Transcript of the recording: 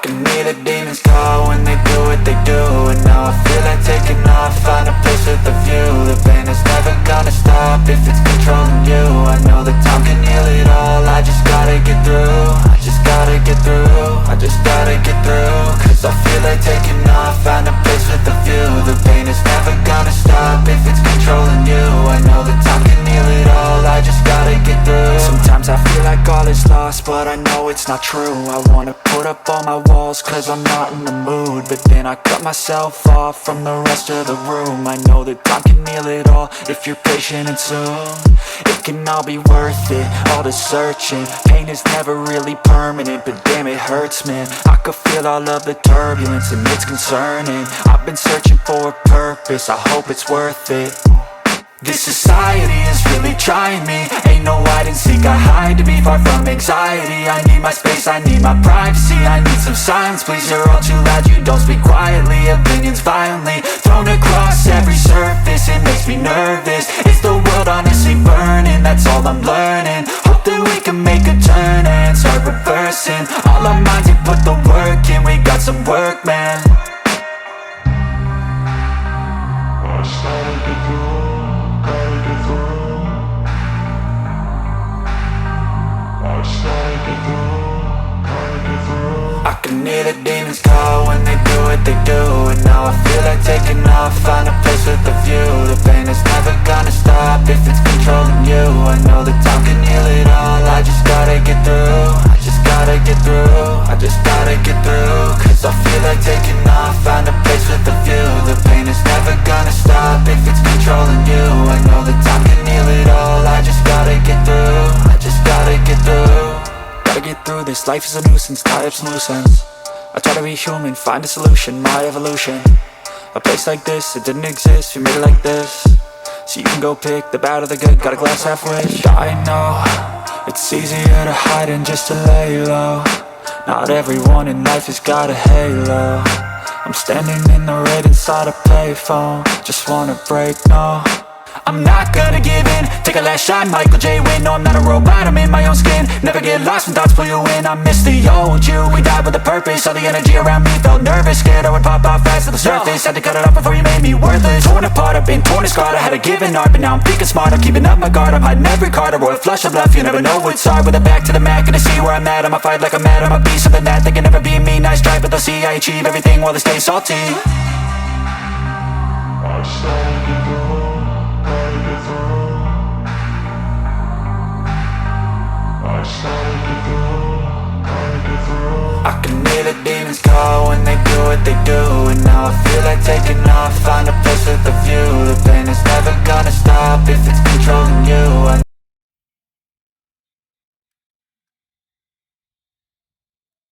can hear the demons call when they do what they do. And now I feel like taking off, find a place with a view. The pain is never gonna stop if it's controlling you. I know that time can heal it all, I just gotta get through. I just gotta get through, I just gotta get through. Cause I feel like taking off, find a place with a view. The pain is never gonna stop if it's controlling you. I know that time can heal it all, I just gotta get through. Sometimes I feel like all is lost, but I know it's not true. I wanna put up all my walls cause I'm not in the mood, but then I cut myself off from the rest of the room. I know that time can heal it all if you're patient and soon it can all be worth it, all the searching. Pain is never really permanent, but damn it hurts, man. I could feel all of the turbulence and it's concerning. I've been searching for a purpose, I hope it's worth it. This society is really trying me. Ain't no hide and seek, I hide to be far from anxiety. I need my space, I need my privacy. I need some silence, please, you're all too loud. You don't speak quietly, opinions violently thrown across every surface. It makes me nervous, is the world honestly burning? That's all I'm learning. Hope that we can make a turn and start reversing all our minds and put the work in. We got some work, man. I started to do. I can hear the demons call when they do what they do. And now I feel like taking off, find a place with a view. The pain is never gonna stop if it's controlling you. I know that time can heal it all, I just gotta get through. I just gotta get through, I just gotta get through. Cause I feel like taking off, find a place with a view. The pain is never gonna stop if it's controlling you. I know that time can heal it all, I just gotta get through. I just gotta get through. Gotta get through this, life is a nuisance, tie up some loose ends. I try to be human, find a solution, my evolution. A place like this, it didn't exist, we made it like this. So you can go pick the bad or the good, got a glass halfway. I know, it's easier to hide than just to lay low. Not everyone in life has got a halo. I'm standing in the red inside a payphone, just wanna break, no. I'm not gonna give in, take a last shot, Michael J. Win. No, I'm not a robot, I'm in my own skin. Never get lost when thoughts pull you in. I miss the old you, we died with a purpose. All the energy around me felt nervous, scared I would pop out fast to the surface. Had to cut it off before you made me worthless. Torn apart, I've been torn and scarred. I had a given art, but now I'm thinking smart. I'm keeping up my guard, I'm hiding every card. A royal flush of bluff, you never know what's hard. With a back to the mat, gonna see where I'm at. I'ma fight like I'm mad, I'ma be something that they can never be me. Nice try, but they'll see I achieve everything while they stay salty. I started to go. I can hear the demons call when they do what they do. And now I feel like taking off, find a place with a view. The pain is never gonna stop if it's controlling you.